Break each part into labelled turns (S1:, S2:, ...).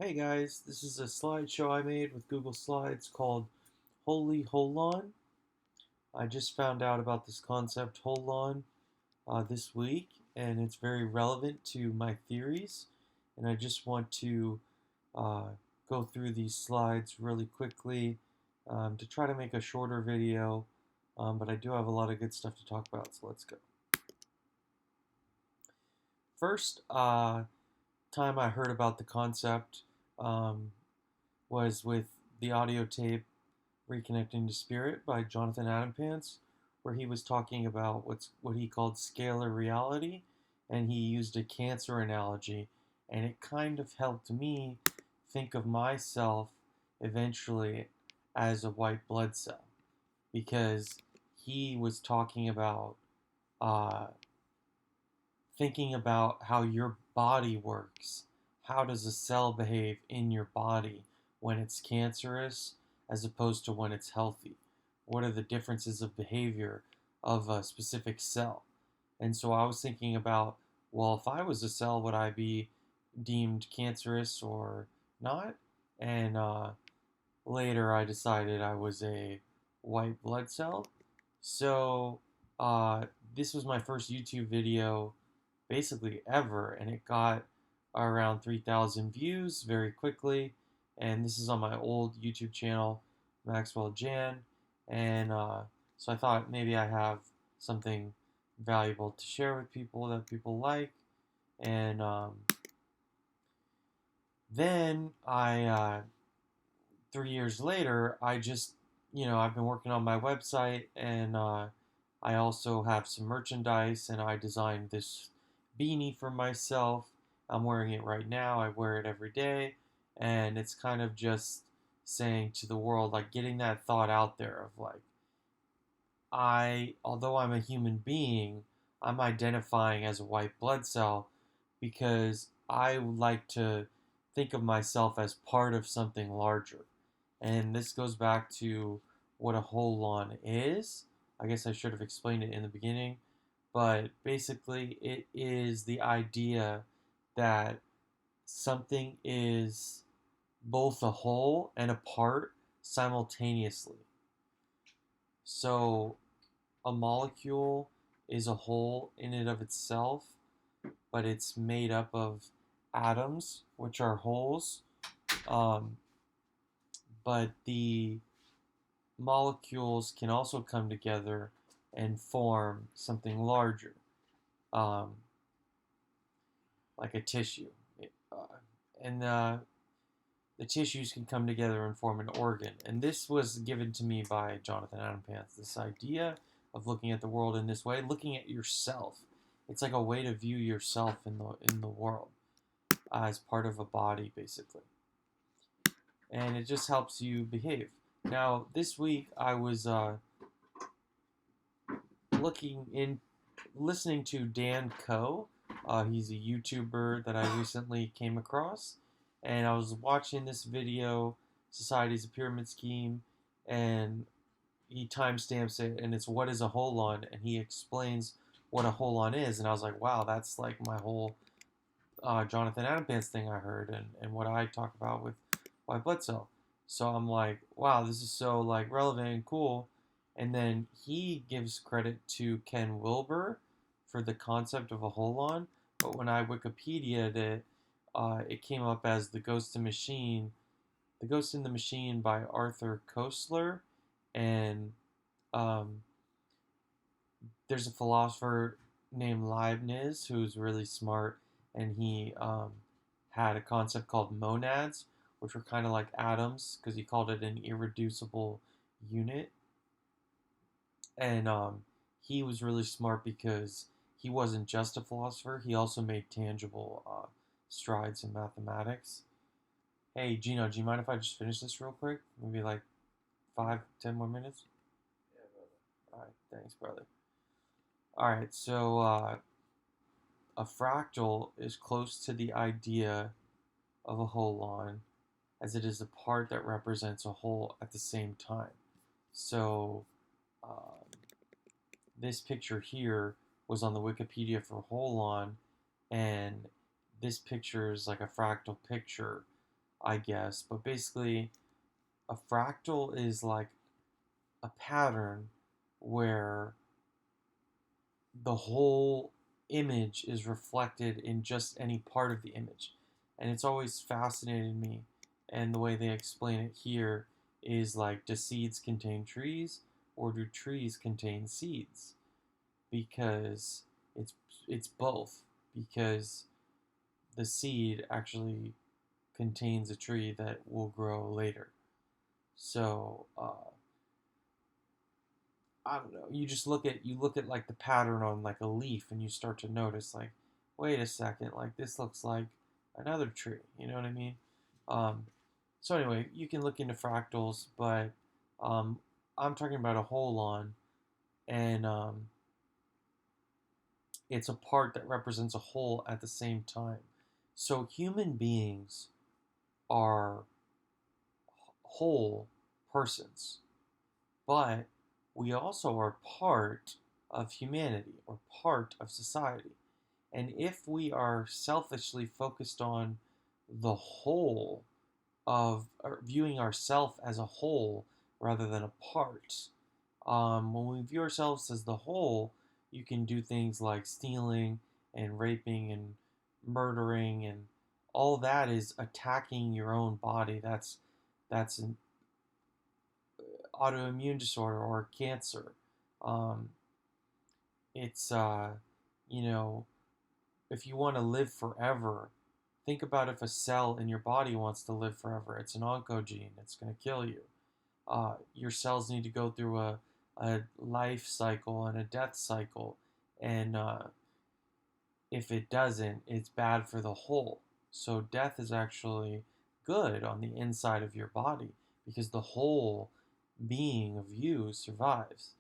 S1: Hey guys, this is a slideshow I made with Google Slides called Holy Holon. I just found out about this concept Holon this week, and it's very relevant to my theories. And I just want to uh, go through these slides really quickly to try to make a shorter video, but I do have a lot of good stuff to talk about, so let's go. First time I heard about the concept um, was with the audio tape Reconnecting to Spirit by Jonathan Pants, where he was talking about what he called scalar reality, and he used a cancer analogy, and it kind of helped me think of myself eventually as a white blood cell, because he was talking about uh, thinking about how your body works. How does a cell behave in your body when it's cancerous as opposed to when it's healthy? What are the differences of behavior of a specific cell? And so I was thinking about, well, if I was a cell, would I be deemed cancerous or not? And later I decided I was a white blood cell. So uh, this was my first YouTube video basically ever, and it got around 3,000 views very quickly. And this is on my old YouTube channel, Maxwell Jan, and so I thought maybe I have something valuable to share with people that people like. And then 3 years later, I've been working on my website, and I also have some merchandise, and I designed this beanie for myself. I'm wearing it right now. I wear it every day, and it's kind of just saying to the world, like getting that thought out there of like, although I'm a human being, I'm identifying as a white blood cell because I like to think of myself as part of something larger. And this goes back to what a holon is. I guess I should have explained it in the beginning, but basically, it is the idea that something is both a whole and a part simultaneously. So, a molecule is a whole in and of itself, but it's made up of atoms, which are wholes. Um, but the molecules can also come together and form something larger, um, like a tissue. And the tissues can come together and form an organ. And this was given to me by Jonathan Pants. This idea of looking at the world in this way, looking at yourself. It's like a way to view yourself in the world as part of a body, basically. And it just helps you behave. Now, this week I was looking in, listening to Dan Coe. He's a YouTuber that I recently came across, and I was watching this video, Society's a Pyramid Scheme, and he timestamps it, and it's what is a holon, and he explains what a holon is, and I was like, wow, that's like my whole Jonathan Pants thing I heard, and what I talk about with white blood cell. So I'm like, wow, this is so like relevant and cool. And then he gives credit to Ken Wilber for the concept of a holon, but when I Wikipedia'd it, it came up as The Ghost in the Machine by Arthur Koestler, and um, there's a philosopher named Leibniz who's really smart, and he had a concept called monads, which were kind of like atoms because he called it an irreducible unit. And he was really smart because he wasn't just a philosopher, he also made tangible strides in mathematics. Hey, Gino, do you mind if I just finish this real quick? Maybe like 5, 10 more minutes? All right, thanks, brother. All right, so a fractal is close to the idea of a holon as it is a part that represents a whole at the same time. So um, this picture here was on the Wikipedia for holon, and this picture is like a fractal picture I guess. But basically, a fractal is like a pattern where the whole image is reflected in just any part of the image. And it's always fascinated me. And the way they explain it here is like, do seeds contain trees or do trees contain seeds? Because it's it's both. Because the seed actually contains a tree that will grow later. So I don't know. You look at like the pattern on like a leaf, and you start to notice like, wait a second, like this looks like another tree. You know what I mean? Um, so anyway, you can look into fractals, but um, I'm talking about a holon, and it's a part that represents a whole at the same time. So human beings are whole persons, but we also are part of humanity or part of society. And if we are selfishly focused on the whole of or viewing ourselves as a whole rather than a part, when we view ourselves as the whole, you can do things like stealing and raping and murdering, and all that is attacking your own body. That's an autoimmune disorder or cancer. Um, it's you know, if you want to live forever, think about if a cell in your body wants to live forever. It's an oncogene. It's going to kill you. Your cells need to go through a life cycle and a death cycle, and if it doesn't, it's bad for the whole. So death is actually good on the inside of your body because the whole being of you survives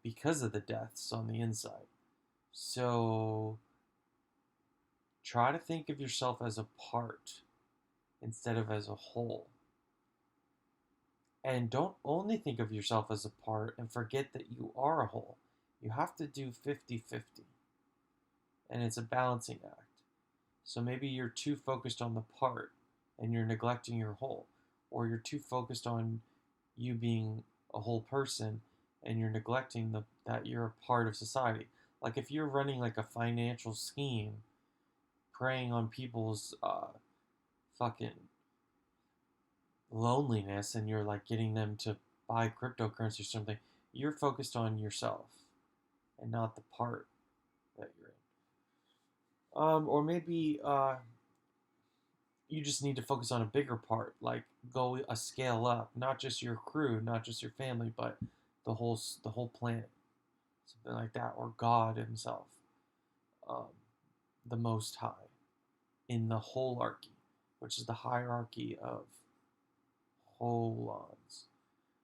S1: because of the deaths on the inside. So try to think of yourself as a part instead of as a whole. And don't only think of yourself as a part and forget that you are a whole. You have to do 50-50, and it's a balancing act. So maybe you're too focused on the part and you're neglecting your whole, or you're too focused on you being a whole person and you're neglecting that you're a part of society. Like if you're running like a financial scheme, preying on people's fucking loneliness, and you're like getting them to buy cryptocurrency or something, you're focused on yourself and not the part that you're in. Or maybe you just need to focus on a bigger part, like go a scale up, not just your crew, not just your family, but the whole planet, something like that, or God Himself, um, the Most High, in the holarchy, which is the hierarchy of holons.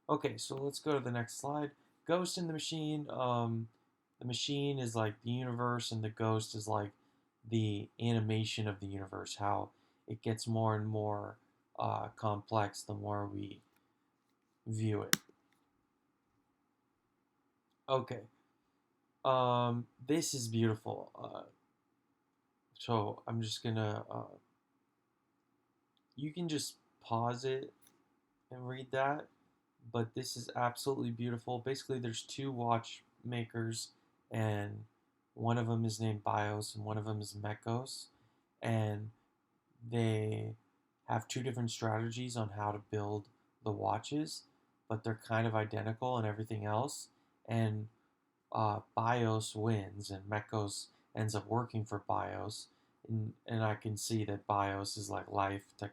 S1: Okay, so let's go to the next slide. Ghost in the machine. The machine is like the universe, and the ghost is like the animation of the universe. How it gets more and more complex the more we view it. Okay. This is beautiful. So I'm just gonna. You can just pause it and read that, but this is absolutely beautiful. Basically, there's two watchmakers, and one of them is named Bios, and one of them is Mekos, and they have two different strategies on how to build the watches, but they're kind of identical and everything else. And Bios wins, and Mekos ends up working for Bios, and I can see that Bios is like life, tech,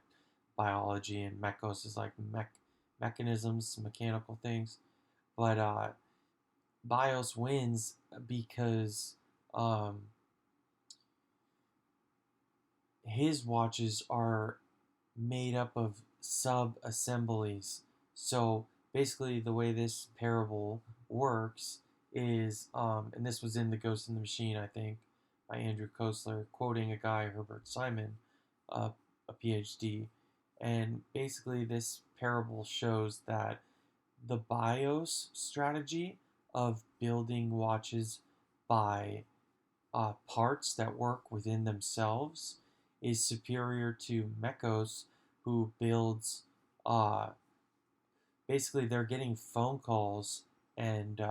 S1: biology, and Mekos is like mechanisms, mechanical things. But Bios wins because um, his watches are made up of sub assemblies. So basically, the way this parable works is, and this was in The Ghost in the Machine, I think, by Andrew Kostler, quoting a guy, Herbert Simon, a PhD. And basically, this parable shows that the BIOS strategy of building watches by parts that work within themselves is superior to Mekos, who builds. Basically, they're getting phone calls, and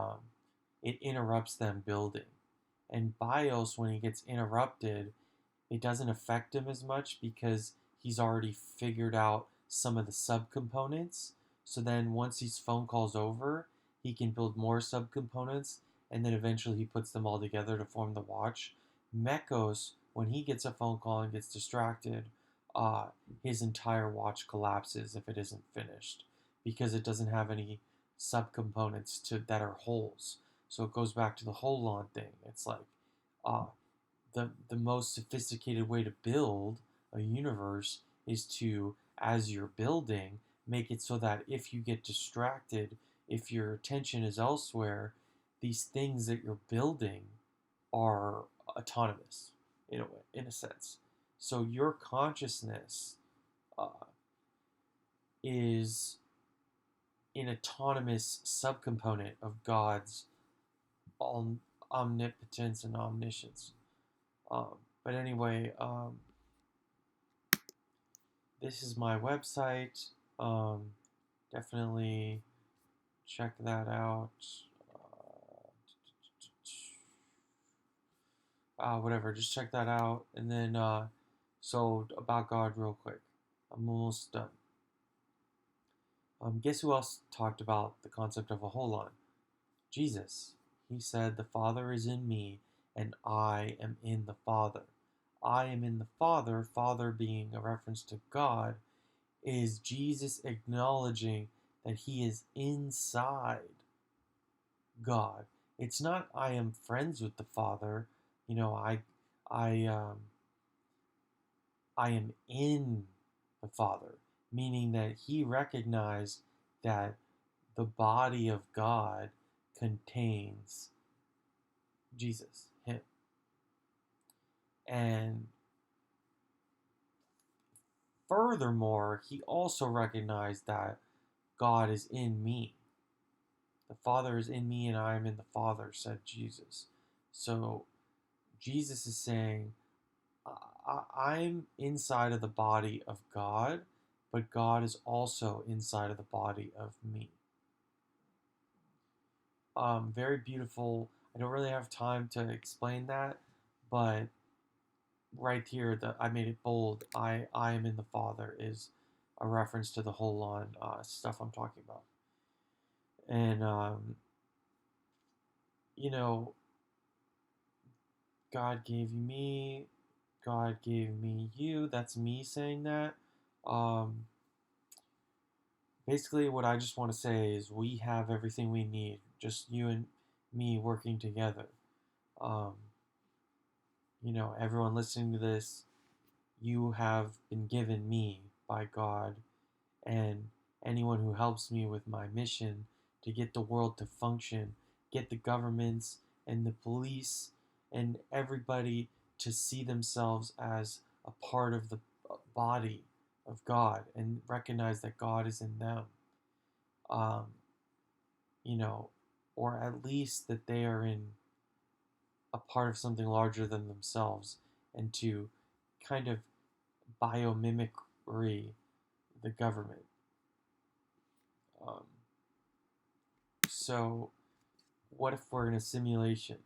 S1: it interrupts them building. And BIOS, when he gets interrupted, it doesn't affect him as much because he's already figured out some of the subcomponents. So then once these phone calls over, he can build more subcomponents, and then eventually he puts them all together to form the watch. Mekos, when he gets a phone call and gets distracted, uh, his entire watch collapses if it isn't finished because it doesn't have any subcomponents to that are holes. So it goes back to the Holon thing. It's like uh, the most sophisticated way to build a universe is to, as you're building, make it so that if you get distracted, if your attention is elsewhere, these things that you're building are autonomous in a sense. So your consciousness uh, is an autonomous subcomponent of God's omnipotence and omniscience. Um, but anyway, this is my website. Um, Definitely check that out. Whatever, just check that out. And then, so about God, real quick. I'm almost done. Guess who else talked about the concept of a holon? Jesus. He said, "The Father is in me, and I am in the Father." I am in the Father, Father being a reference to God, is Jesus acknowledging that he is inside God. It's not I am friends with the Father. You know, I I am in the Father, meaning that he recognized that the body of God contains Jesus, him. And furthermore, he also recognized that God is in me. The Father is in me and I am in the Father, said Jesus. So Jesus is saying, I'm inside of the body of God, but God is also inside of the body of me. Very beautiful. I don't really have time to explain that, but right here, I made it bold. I am in the Father is a reference to the Holon stuff I'm talking about. And, you know, God gave you me, God gave me you. That's me saying that. Um, Basically, what I just want to say is we have everything we need, just you and me working together. Um, Everyone listening to this, you have been given me by God, and anyone who helps me with my mission to get the world to function, get the governments and the police and everybody to see themselves as a part of the body of God and recognize that God is in them. Um, you know, or at least that they are in a part of something larger than themselves, and to kind of biomimicry the government. Um, so, what if we're in a simulation?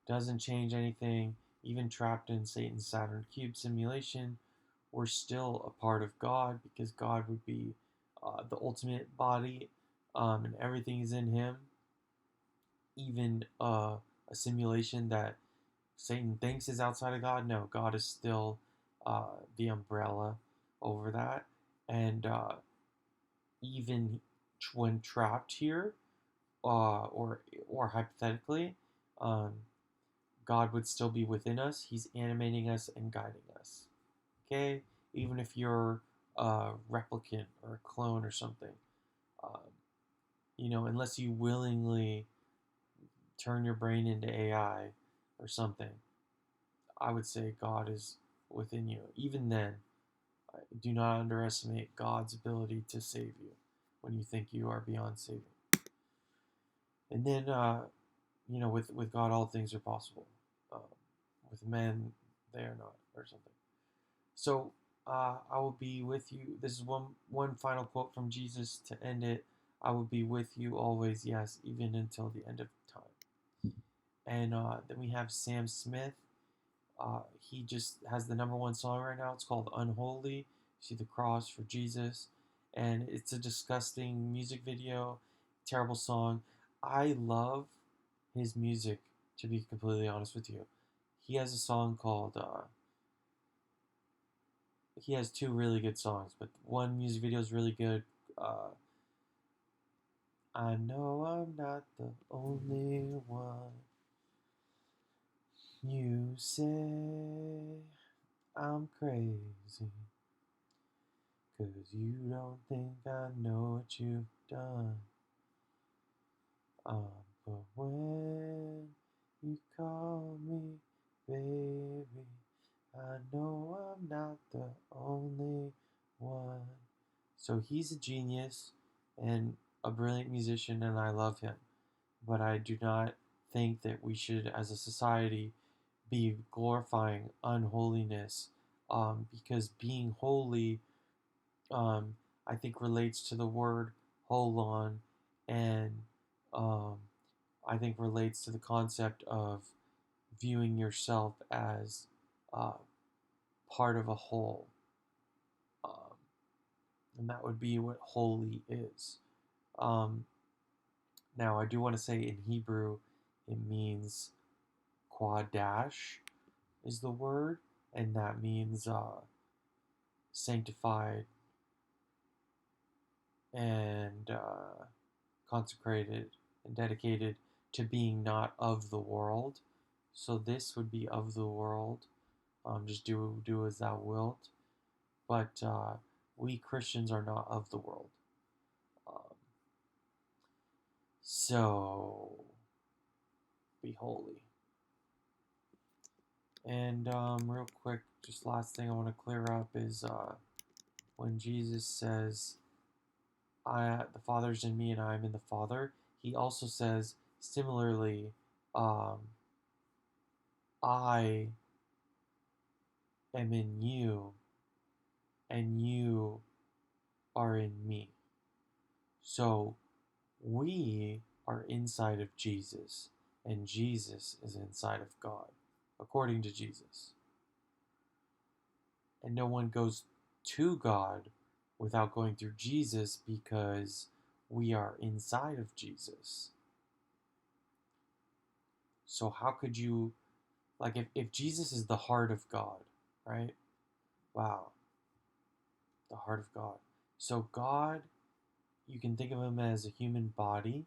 S1: Doesn't change anything, even trapped in Satan's Saturn Cube simulation, we're still a part of God because God would be the ultimate body and everything is in Him. Even a simulation that Satan thinks is outside of God, no, God is still the umbrella over that. And even when trapped here, or hypothetically, um, God would still be within us. He's animating us and guiding us. Okay, even if you're a replicant or a clone or something, um, unless you willingly turn your brain into AI or something, I would say God is within you. Even then, do not underestimate God's ability to save you when you think you are beyond saving. And then, with God, all things are possible. Um, with men, they are not, or something. So, I will be with you. This is one final quote from Jesus to end it. I will be with you always, yes, even until the end of time. And then we have Sam Smith. He just has the #1 song right now. It's called Unholy. You see the cross for Jesus. And it's a disgusting music video. Terrible song. I love his music, to be completely honest with you. He has a song called he has two really good songs, but one music video is really good. Uh, I know I'm not the only one. You say I'm crazy, 'cause you don't think I know what you've done. But when you call me baby, I know I'm not the only one. So he's a genius and a brilliant musician, and I love him. But I do not think that we should, as a society, be glorifying unholiness, because being holy, um, I think, relates to the word holon, and um, I think relates to the concept of viewing yourself as uh, part of a whole. Um, and that would be what holy is. Um, Now, I do want to say in Hebrew, it means quadash is the word, and that means sanctified and consecrated and dedicated to being not of the world. So this would be of the world. Just do as thou wilt. But we Christians are not of the world. Um, so be holy. And real quick, just last thing I want to clear up is when Jesus says, the Father's in me and I am in the Father, he also says, similarly, um, I am in you and you are in me. So we are inside of Jesus and Jesus is inside of God, according to Jesus. And no one goes to God without going through Jesus because we are inside of Jesus. So how could you, like, if Jesus is the heart of God, right? Wow, the heart of God. So God, you can think of him as a human body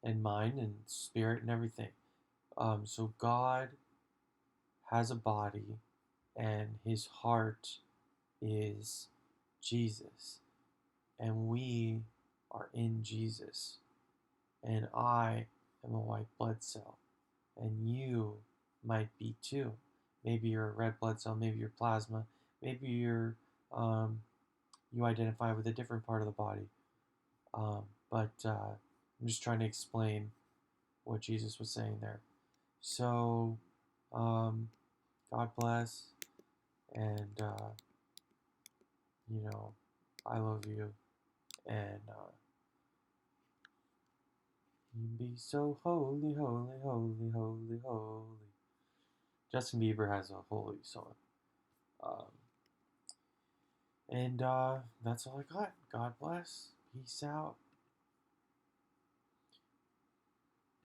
S1: and mind and spirit and everything. So God has a body and his heart is Jesus. And we are in Jesus. And I am a white blood cell. And you might be too. Maybe you're a red blood cell, maybe you're plasma, maybe you identify with a different part of the body. But I'm just trying to explain what Jesus was saying there. So, God bless, and I love you, and you be so holy, holy, holy, holy, holy. Justin Bieber has a holy song. Um, and that's all I got. God bless. Peace out.